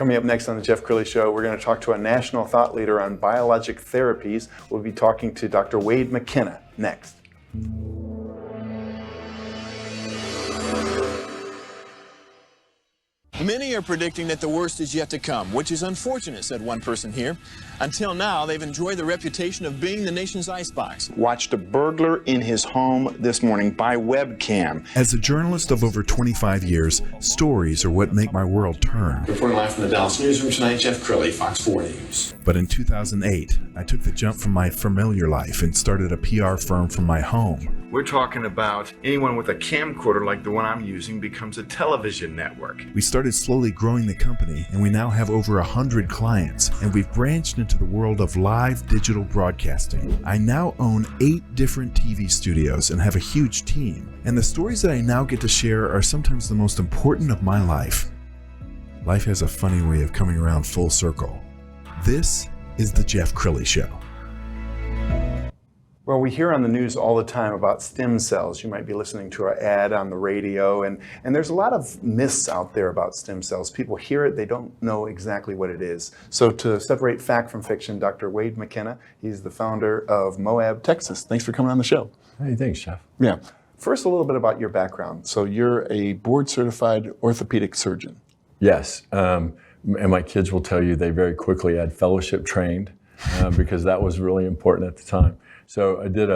Coming up next on the Jeff Crilley Show, we're going to talk to a national thought leader on biologic therapies. We'll be talking to Dr. Wade McKenna next. Many are predicting that the worst is yet to come, which is unfortunate, said one person here. Until now, they've enjoyed the reputation of being the nation's icebox. Watched a burglar in his home this morning by webcam. As a journalist of over 25 years, stories are what make my world turn. Reporting live from the Dallas newsroom tonight, Jeff Crilley, Fox 4 News. But in 2008, I took the jump from my familiar life and started a PR firm from my home. We're talking about anyone with a camcorder like the one I'm using becomes a television network. We started slowly growing the company, and we now have over 100 clients, and we've branched into the world of live digital broadcasting. I now own 8 different TV studios and have a huge team, and the stories that I now get to share are sometimes the most important of my life. Life has a funny way of coming around full circle. This is the Jeff Crilley Show. Well, we hear on the news all the time about stem cells. You might be listening to an ad on the radio, and there's a lot of myths out there about stem cells. People hear it, they don't know exactly what it is. So to separate fact from fiction, Dr. Wade McKenna, he's the founder of MOAB Texas. Thanks for coming on the show. Hey, thanks, Jeff. Yeah. First, a little bit about your background. So you're a board-certified orthopedic surgeon. Yes, and my kids will tell you they very quickly had fellowship trained because that was really important at the time. So I did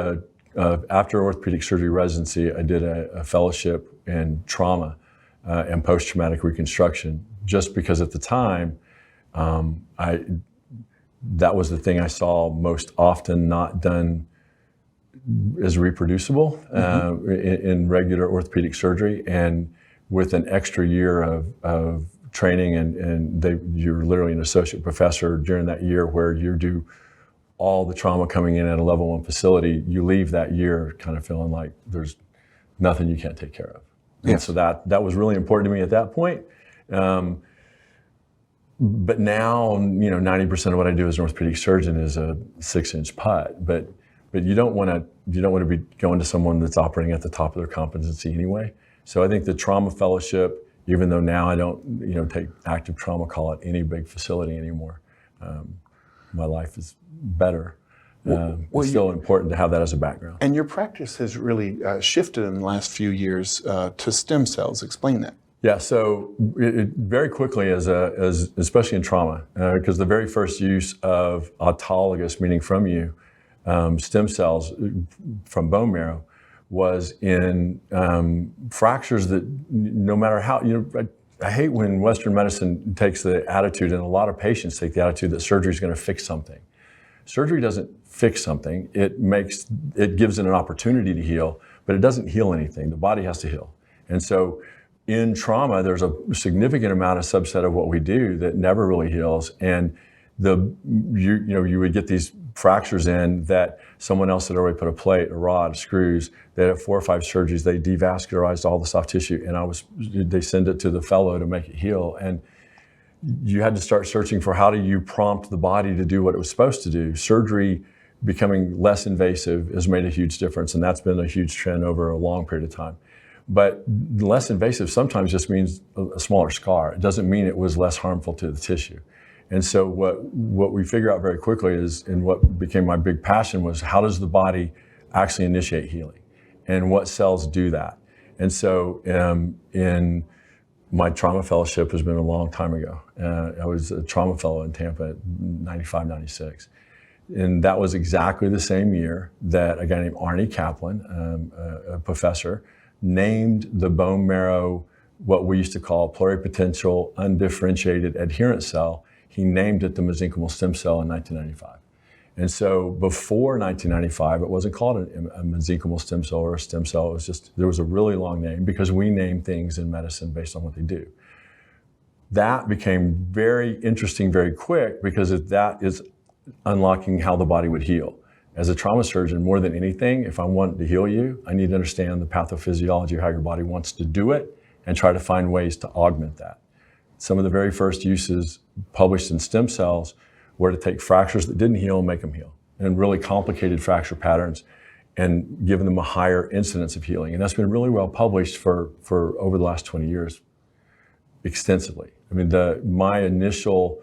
after orthopedic surgery residency, I did a fellowship in trauma and post-traumatic reconstruction, just because at the time, that was the thing I saw most often not done as reproducible in regular orthopedic surgery. And with an extra year of training, and you're literally an associate professor during that year where you do all the trauma coming in at a level 1 facility, you leave that year kind of feeling like there's nothing you can't take care of. Yes. And so that was really important to me at that point. But now, 90% of what I do as an orthopedic surgeon is a 6-inch putt. But you don't want to be going to someone that's operating at the top of their competency anyway. So I think the trauma fellowship, even though now I don't take active trauma call at any big facility anymore, my life is better. It's still important to have that as a background. And your practice has really shifted in the last few years to stem cells. Explain that. Yeah, so it very quickly, as especially in trauma, because the very first use of autologous, meaning from you, stem cells from bone marrow, was in fractures that no matter how, I hate when Western medicine takes the attitude, and a lot of patients take the attitude that surgery is going to fix something. Surgery doesn't fix something. It gives it an opportunity to heal, but it doesn't heal anything. The body has to heal. And so in trauma, there's a significant amount of subset of what we do that never really heals. And you would get these fractures in that someone else had already put a plate, a rod, screws. They had 4 or 5 surgeries. They devascularized all the soft tissue, and they send it to the fellow to make it heal. And you had to start searching for how do you prompt the body to do what it was supposed to do. Surgery becoming less invasive has made a huge difference, and that's been a huge trend over a long period of time. But less invasive sometimes just means a smaller scar. It doesn't mean it was less harmful to the tissue. And so what we figure out very quickly is, and what became my big passion, was how does the body actually initiate healing, and what cells do that. And so in my trauma fellowship has been a long time ago. I was a trauma fellow in Tampa at 95, 96. And that was exactly the same year that a guy named Arnie Kaplan, a professor, named the bone marrow what we used to call pluripotential undifferentiated adherent cell. He named it the mesenchymal stem cell in 1995. And so before 1995, it wasn't called a mesenchymal stem cell or a stem cell. It was just, there was a really long name because we name things in medicine based on what they do. That became very interesting very quick because that is unlocking how the body would heal. As a trauma surgeon, more than anything, if I want to heal you, I need to understand the pathophysiology of how your body wants to do it and try to find ways to augment that. Some of the very first uses published in stem cells were to take fractures that didn't heal and make them heal, and really complicated fracture patterns, and give them a higher incidence of healing. And that's been really well published for over the last 20 years, extensively. I mean, my initial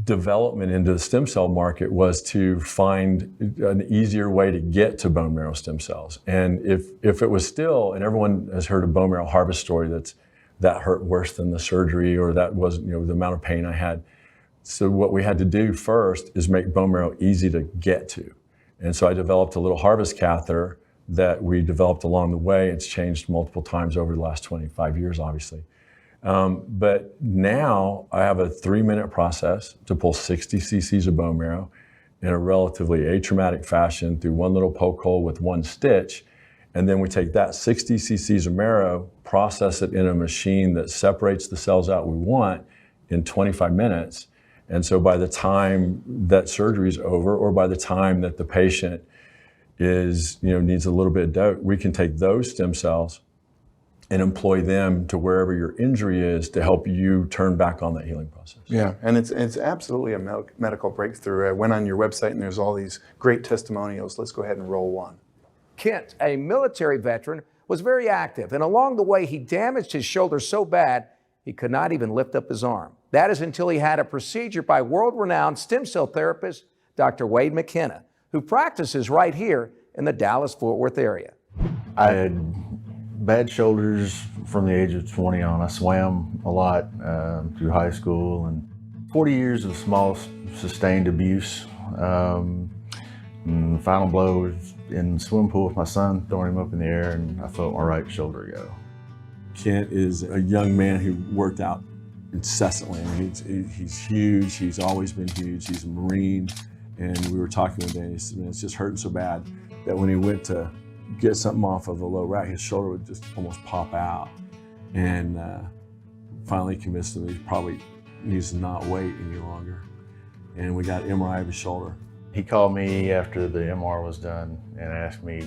development into the stem cell market was to find an easier way to get to bone marrow stem cells. And if it was still, and everyone has heard a bone marrow harvest story that hurt worse than the surgery, or that wasn't, the amount of pain I had. So what we had to do first is make bone marrow easy to get to. And so I developed a little harvest catheter that we developed along the way. It's changed multiple times over the last 25 years, obviously. But now I have a 3-minute process to pull 60 cc's of bone marrow in a relatively atraumatic fashion through one little poke hole with one stitch. And then we take that 60 cc's of marrow, process it in a machine that separates the cells out we want in 25 minutes. And so by the time that surgery is over, or by the time that the patient needs a little bit of dope, we can take those stem cells and employ them to wherever your injury is to help you turn back on that healing process. Yeah, and it's absolutely a medical breakthrough. I went on your website and there's all these great testimonials. Let's go ahead and roll one. Kent, a military veteran, was very active, and along the way he damaged his shoulder so bad he could not even lift up his arm. That is until he had a procedure by world-renowned stem cell therapist, Dr. Wade McKenna, who practices right here in the Dallas-Fort Worth area. I had bad shoulders from the age of 20 on. I swam a lot through high school, and 40 years of small sustained abuse. And the final blow was in the swimming pool with my son, throwing him up in the air, and I felt my right shoulder go. Kent is a young man who worked out incessantly. I mean, he's huge. He's always been huge. He's a Marine. And we were talking one day, and he said, man, it's just hurting so bad that when he went to get something off of a low rack, his shoulder would just almost pop out. And finally convinced him that he probably needs to not wait any longer. And we got MRI of his shoulder. He called me after the MR was done and asked me,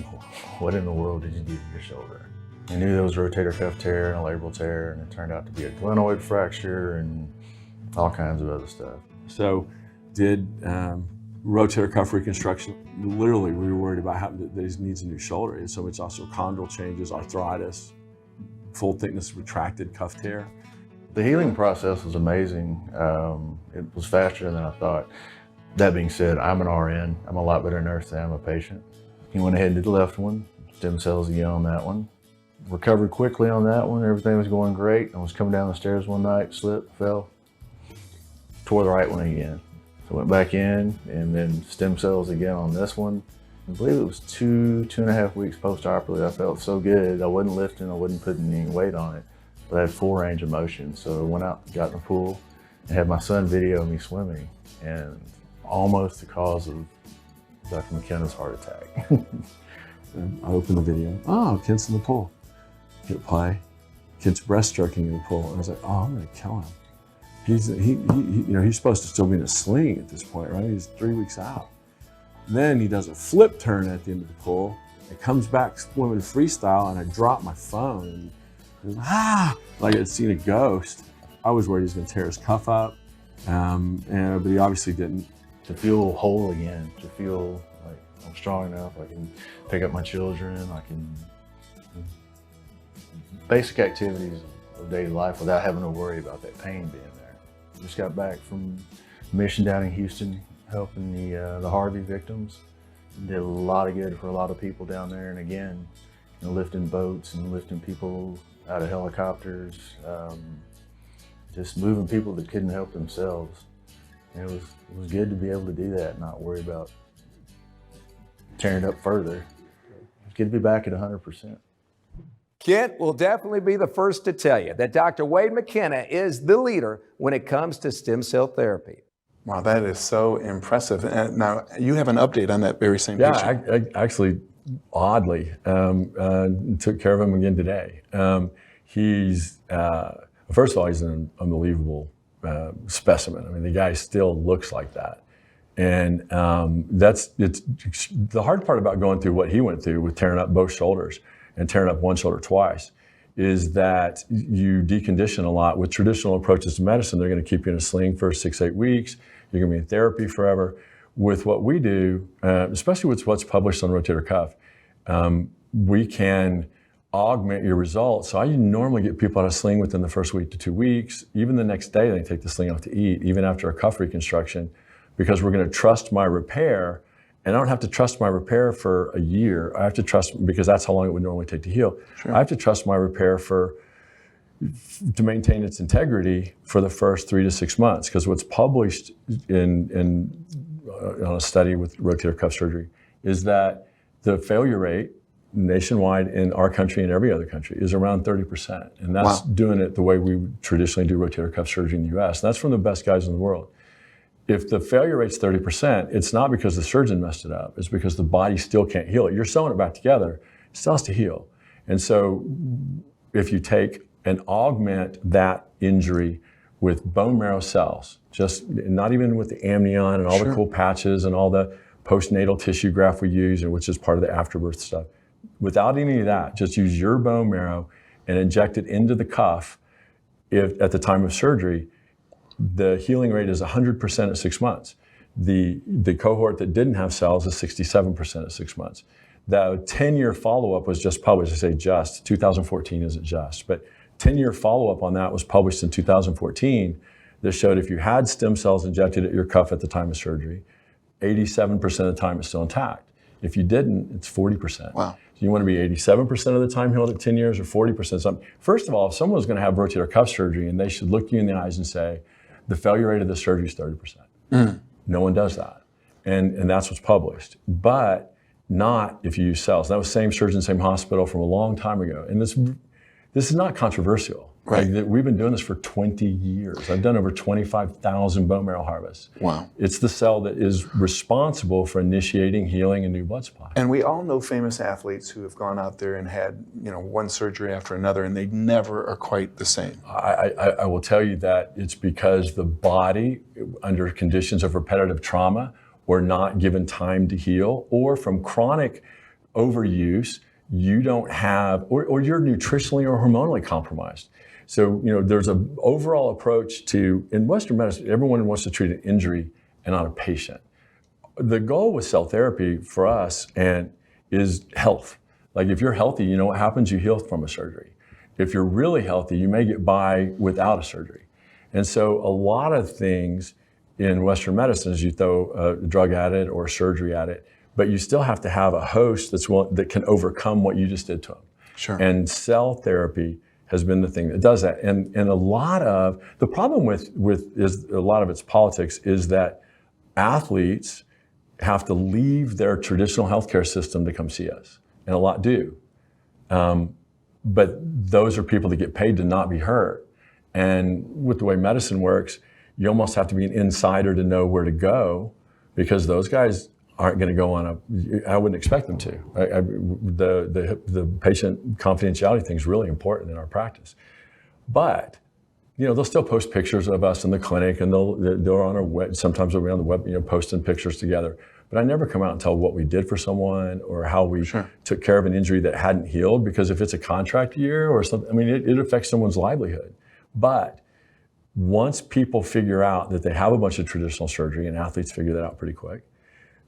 what in the world did you do to your shoulder? I knew there was a rotator cuff tear and a labral tear, and it turned out to be a glenoid fracture and all kinds of other stuff. So did rotator cuff reconstruction. Literally, we were worried about that he needs a new shoulder. And so it's also chondral changes, arthritis, full thickness retracted cuff tear. The healing process was amazing. It was faster than I thought. That being said, I'm an RN. I'm a lot better nurse than I'm a patient. He went ahead and did the left one, stem cells again on that one. Recovered quickly on that one. Everything was going great. I was coming down the stairs one night, slipped, fell, tore the right one again. So went back in, and then stem cells again on this one. I believe it was 2.5 weeks post-operatively. I felt so good. I wasn't lifting, I wasn't putting any weight on it, but I had full range of motion. So I went out, got in the pool, and had my son video me swimming, and almost the cause of Dr. McKenna's heart attack. I opened the video. Oh, Kent's in the pool. Hit play. Kent's breaststroking in the pool. And I was like, oh, I'm gonna kill him. He's supposed to still be in a sling at this point, right? He's 3 weeks out. Then he does a flip turn at the end of the pool. It comes back swimming freestyle, and I drop my phone. And like I'd seen a ghost. I was worried he was gonna tear his cuff up, but he obviously didn't. To feel whole again, to feel like I'm strong enough, I can pick up my children, I can basic activities of daily life without having to worry about that pain being there. Just got back from a mission down in Houston, helping the Harvey victims. Did a lot of good for a lot of people down there, and again, lifting boats and lifting people out of helicopters, just moving people that couldn't help themselves. And it was good to be able to do that and not worry about tearing it up further. It's good to be back at 100%. Kent will definitely be the first to tell you that Dr. Wade McKenna is the leader when it comes to stem cell therapy. Wow, that is so impressive. Now, you have an update on that very same patient. Yeah, I actually, oddly, took care of him again today. He's, first of all, he's an unbelievable specimen. I mean, the guy still looks like that. And it's the hard part about going through what he went through with tearing up both shoulders and tearing up one shoulder twice is that you decondition a lot. With traditional approaches to medicine, they're going to keep you in a sling for 6-8 weeks. You're going to be in therapy forever. With what we do, especially with what's published on rotator cuff, we can augment your results. So I normally get people out of sling within the first week to 2 weeks. Even the next day, they take the sling off to eat, even after a cuff reconstruction, because we're going to trust my repair. And I don't have to trust my repair for a year. I have to trust, because that's how long it would normally take to heal. Sure. I have to trust my repair to maintain its integrity for the first 3 to 6 months. Because what's published on a study with rotator cuff surgery is that the failure rate nationwide in our country and every other country is around 30%. And that's doing it the way we traditionally do rotator cuff surgery in the US. And that's from the best guys in the world. If the failure rate's 30%, it's not because the surgeon messed it up. It's because the body still can't heal it. You're sewing it back together. It still has to heal. And so if you take and augment that injury with bone marrow cells, just not even with the amnion and all the cool patches and all the postnatal tissue graft we use, which is part of the afterbirth stuff. Without any of that, just use your bone marrow and inject it into the cuff at the time of surgery. The healing rate is 100% at 6 months. The cohort that didn't have cells is 67% at 6 months. The 10-year follow-up was just published. I say just, 2014 isn't just, but 10-year follow-up on that was published in 2014 that showed if you had stem cells injected at your cuff at the time of surgery, 87% of the time it's still intact. If you didn't, it's 40%. Wow. So you want to be 87% of the time healed at 10 years or 40% something. First of all, if someone was going to have rotator cuff surgery, and they should look you in the eyes and say, the failure rate of the surgery is 30%. No one does that. And that's what's published. But not if you use cells. That was same surgeon, same hospital from a long time ago. And this is not controversial. Right. Like, we've been doing this for 20 years. I've done over 25,000 bone marrow harvests. Wow. It's the cell that is responsible for initiating healing and new blood supply. And we all know famous athletes who have gone out there and had, one surgery after another, and they never are quite the same. I will tell you that it's because the body, under conditions of repetitive trauma, or not given time to heal, or from chronic overuse, you don't have, or you're nutritionally or hormonally compromised. So, there's an overall approach to, in Western medicine, everyone wants to treat an injury and not a patient. The goal with cell therapy for us is health. Like, if you're healthy, you know what happens? You heal from a surgery. If you're really healthy, you may get by without a surgery. And so a lot of things in Western medicine is you throw a drug at it or surgery at it, but you still have to have a host that can overcome what you just did to them. Sure. And cell therapy has been the thing that does that. And a lot of the problem with is a lot of its politics is that athletes have to leave their traditional healthcare system to come see us, and a lot do. But those are people that get paid to not be hurt. And with the way medicine works, you almost have to be an insider to know where to go, because those guys aren't going to go on I wouldn't expect them to. The patient confidentiality thing is really important in our practice. But, they'll still post pictures of us in the clinic, and they're on our web, sometimes we'll be on the web, posting pictures together. But I never come out and tell what we did for someone or how we took care of an injury that hadn't healed, because if it's a contract year or something, it affects someone's livelihood. But once people figure out that they have a bunch of traditional surgery, and athletes figure that out pretty quick,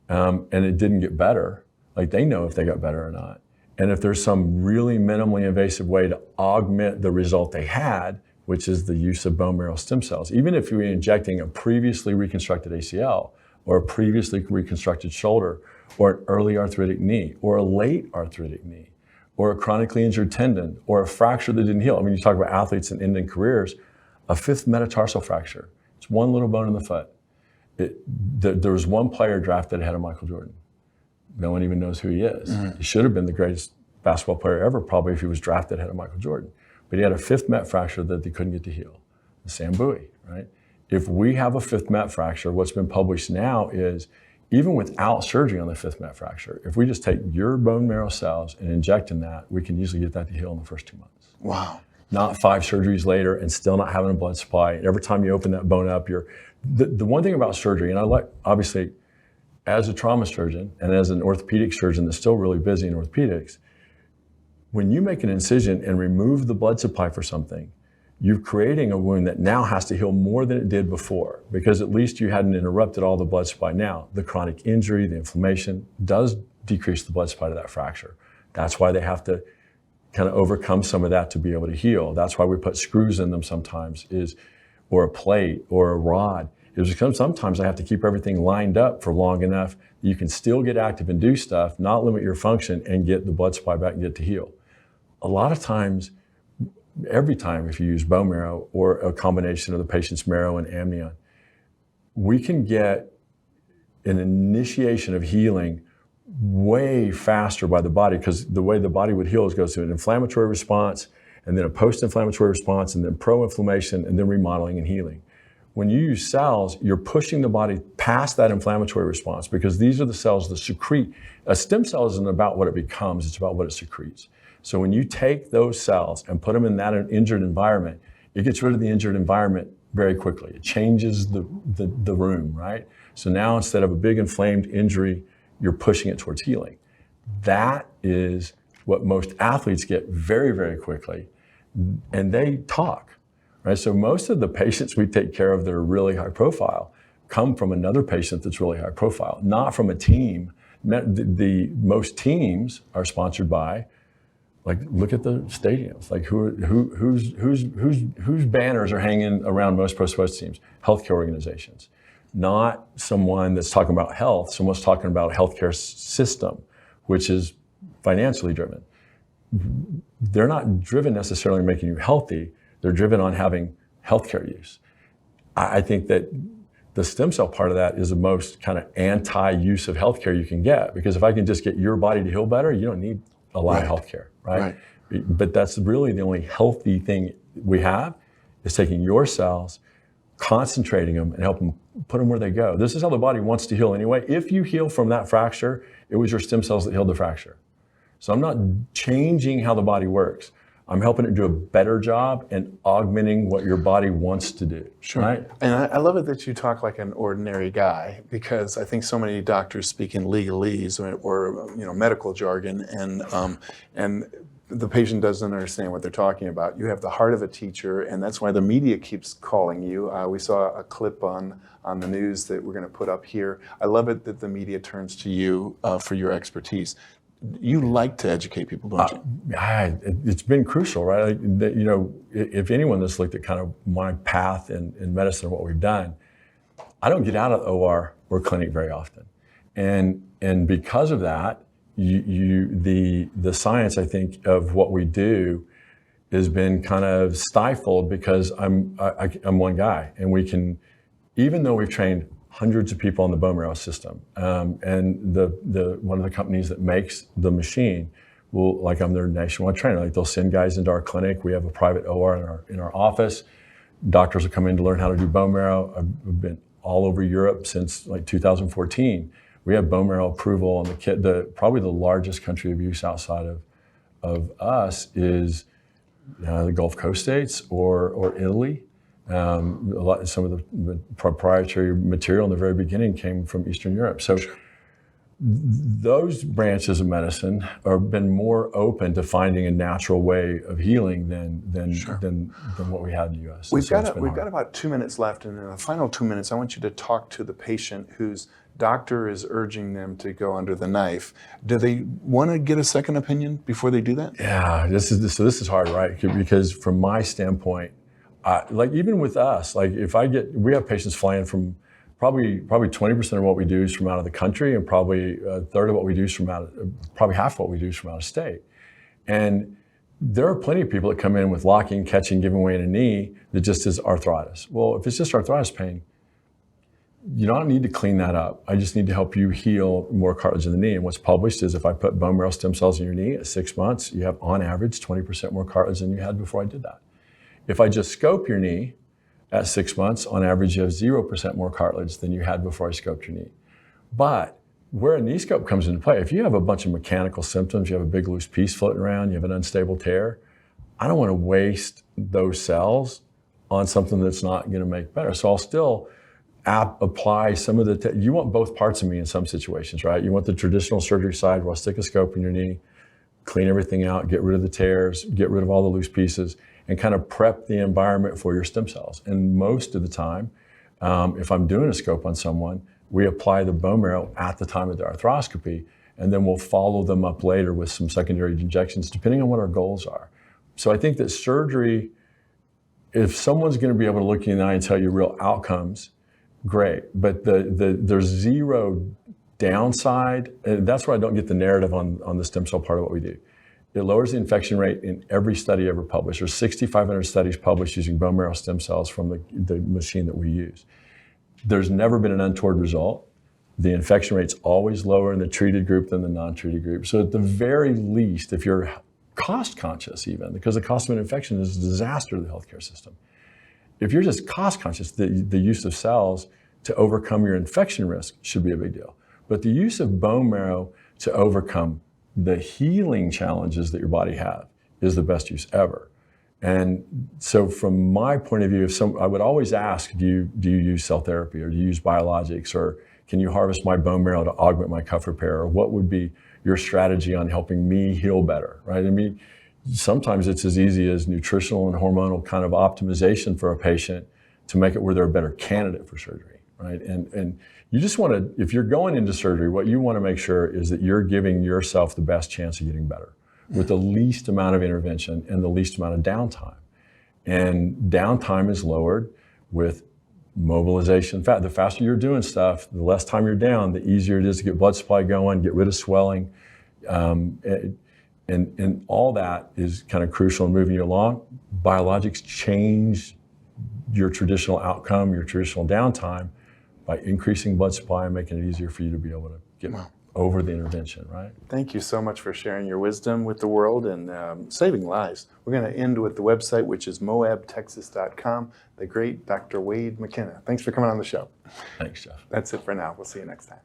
and it didn't get better, like, they know if they got better or not. And if there's some really minimally invasive way to augment the result they had, which is the use of bone marrow stem cells, even if you're injecting a previously reconstructed ACL or a previously reconstructed shoulder or an early arthritic knee or a late arthritic knee or a chronically injured tendon or a fracture that didn't heal. You talk about athletes and ending careers, a fifth metatarsal fracture. It's one little bone in the foot. There was one player drafted ahead of Michael Jordan. No one even knows who he is. He should have been the greatest basketball player ever, probably, if he was drafted ahead of Michael Jordan. But he had a fifth met fracture that they couldn't get to heal, the Sam Bowie, right? If we have a fifth met fracture, what's been published now is, even without surgery on the fifth met fracture, if we just take your bone marrow cells and inject in that, we can usually get that to heal in the first 2 months. Wow. Not 5 surgeries later and still not having a blood supply. And every time you open that bone up, the one thing about surgery, and obviously, as a trauma surgeon and as an orthopedic surgeon that's still really busy in orthopedics, when you make an incision and remove the blood supply for something, you're creating a wound that now has to heal more than it did before, because at least you hadn't interrupted all the blood supply. Now, the chronic injury, the inflammation does decrease the blood supply to that fracture. That's why they have to kind of overcome some of that to be able to heal. That's why we put screws in them sometimes, or a plate or a rod. Is because sometimes I have to keep everything lined up for long enough that you can still get active and do stuff, not limit your function, and get the blood supply back and get to heal. A lot of times, every time if you use bone marrow or a combination of the patient's marrow and amnion, we can get an initiation of healing way faster by the body, because the way the body would heal is goes through an inflammatory response, and then a post-inflammatory response, and then pro-inflammation, and then remodeling and healing. When you use cells, you're pushing the body past that inflammatory response, because these are the cells that secrete. A stem cell isn't about what it becomes, it's about what it secretes. So when you take those cells and put them in that injured environment, it gets rid of the injured environment very quickly. It changes the room, right? So now instead of a big inflamed injury, you're pushing it towards healing. That is what most athletes get very, very quickly, and they talk. Right? So most of the patients we take care of that are really high profile come from another patient that's really high profile, not from a team. Most teams are sponsored by, like, look at the stadiums. Like, whose banners are hanging around most pro sports teams? Healthcare organizations, not someone that's talking about health. Someone's talking about a healthcare system, which is financially driven. They're not driven necessarily making you healthy. They're driven on having healthcare use. I think that the stem cell part of that is the most kind of anti-use of healthcare you can get, because if I can just get your body to heal better, you don't need a lot of healthcare, right? But that's really the only healthy thing we have, is taking your cells, concentrating them, and help them put them where they go. This is how the body wants to heal anyway. If you heal from that fracture, it was your stem cells that healed the fracture. So I'm not changing how the body works. I'm helping it do a better job and augmenting what your body wants to do. Sure. Right? And I love it that you talk like an ordinary guy, because I think so many doctors speak in legalese or medical jargon, and the patient doesn't understand what they're talking about. You have the heart of a teacher, and that's why the media keeps calling you. We saw a clip on the news that we're going to put up here. I love it that the media turns to you for your expertise. You like to educate people, don't you? It's been crucial, right? If anyone that's looked at kind of my path in medicine and what we've done, I don't get out of the OR or clinic very often. And because of that, the science, I think, of what we do has been kind of stifled, because I'm one guy, and we can, even though we've trained hundreds of people on the bone marrow system, and the one of the companies that makes the machine will, like, I'm their nationwide trainer. Like, they'll send guys into our clinic. We have a private OR in our office. Doctors will come in to learn how to do bone marrow. I've been all over Europe since like 2014. We have bone marrow approval on the kit. Probably the largest country of use outside of us is the Gulf Coast states or Italy. Some of the proprietary material in the very beginning came from Eastern Europe. So those branches of medicine have been more open to finding a natural way of healing than what we had in the U.S. We've got about 2 minutes left, and in the final 2 minutes, I want you to talk to the patient whose doctor is urging them to go under the knife. Do they want to get a second opinion before they do that? Yeah, this is hard, right? Because from my standpoint, like, even with us, like, we have patients flying from probably 20% of what we do is from out of the country, and probably a third of what we do is probably half of what we do is from out of state. And there are plenty of people that come in with locking, catching, giving away in a knee that just is arthritis. Well, if it's just arthritis pain, you don't need to clean that up. I just need to help you heal more cartilage in the knee. And what's published is if I put bone marrow stem cells in your knee at 6 months, you have on average 20% more cartilage than you had before I did that. If I just scope your knee at 6 months, on average, you have 0% more cartilage than you had before I scoped your knee. But where a knee scope comes into play, if you have a bunch of mechanical symptoms, you have a big loose piece floating around, you have an unstable tear, I don't want to waste those cells on something that's not going to make better. So I'll still apply some of you want both parts of me in some situations, right? You want the traditional surgery side where I'll stick a scope in your knee, clean everything out, get rid of the tears, get rid of all the loose pieces, and kind of prep the environment for your stem cells. And most of the time, if I'm doing a scope on someone, we apply the bone marrow at the time of the arthroscopy, and then we'll follow them up later with some secondary injections, depending on what our goals are. So I think that surgery, if someone's going to be able to look you in the eye and tell you real outcomes, great. But there's zero downside, and that's where I don't get the narrative on the stem cell part of what we do. It lowers the infection rate in every study ever published. There's 6,500 studies published using bone marrow stem cells from the machine that we use. There's never been an untoward result. The infection rate's always lower in the treated group than the non-treated group. So at the very least, if you're cost conscious even, because the cost of an infection is a disaster to the healthcare system. If you're just cost conscious, the use of cells to overcome your infection risk should be a big deal. But the use of bone marrow to overcome the healing challenges that your body have is the best use ever. And so from my point of view, I would always ask, do you use cell therapy, or do you use biologics, or can you harvest my bone marrow to augment my cuff repair, or what would be your strategy on helping me heal better, right? I mean, sometimes it's as easy as nutritional and hormonal kind of optimization for a patient to make it where they're a better candidate for surgery, right? And you just want to, if you're going into surgery, what you want to make sure is that you're giving yourself the best chance of getting better with the least amount of intervention and the least amount of downtime. And downtime is lowered with mobilization. In fact, the faster you're doing stuff, the less time you're down, the easier it is to get blood supply going, get rid of swelling. And all that is kind of crucial in moving you along. Biologics change your traditional outcome, your traditional downtime, by increasing blood supply and making it easier for you to be able to get over the intervention, right? Thank you so much for sharing your wisdom with the world and saving lives. We're going to end with the website, which is moabtexas.com, the great Dr. Wade McKenna. Thanks for coming on the show. Thanks, Jeff. That's it for now. We'll see you next time.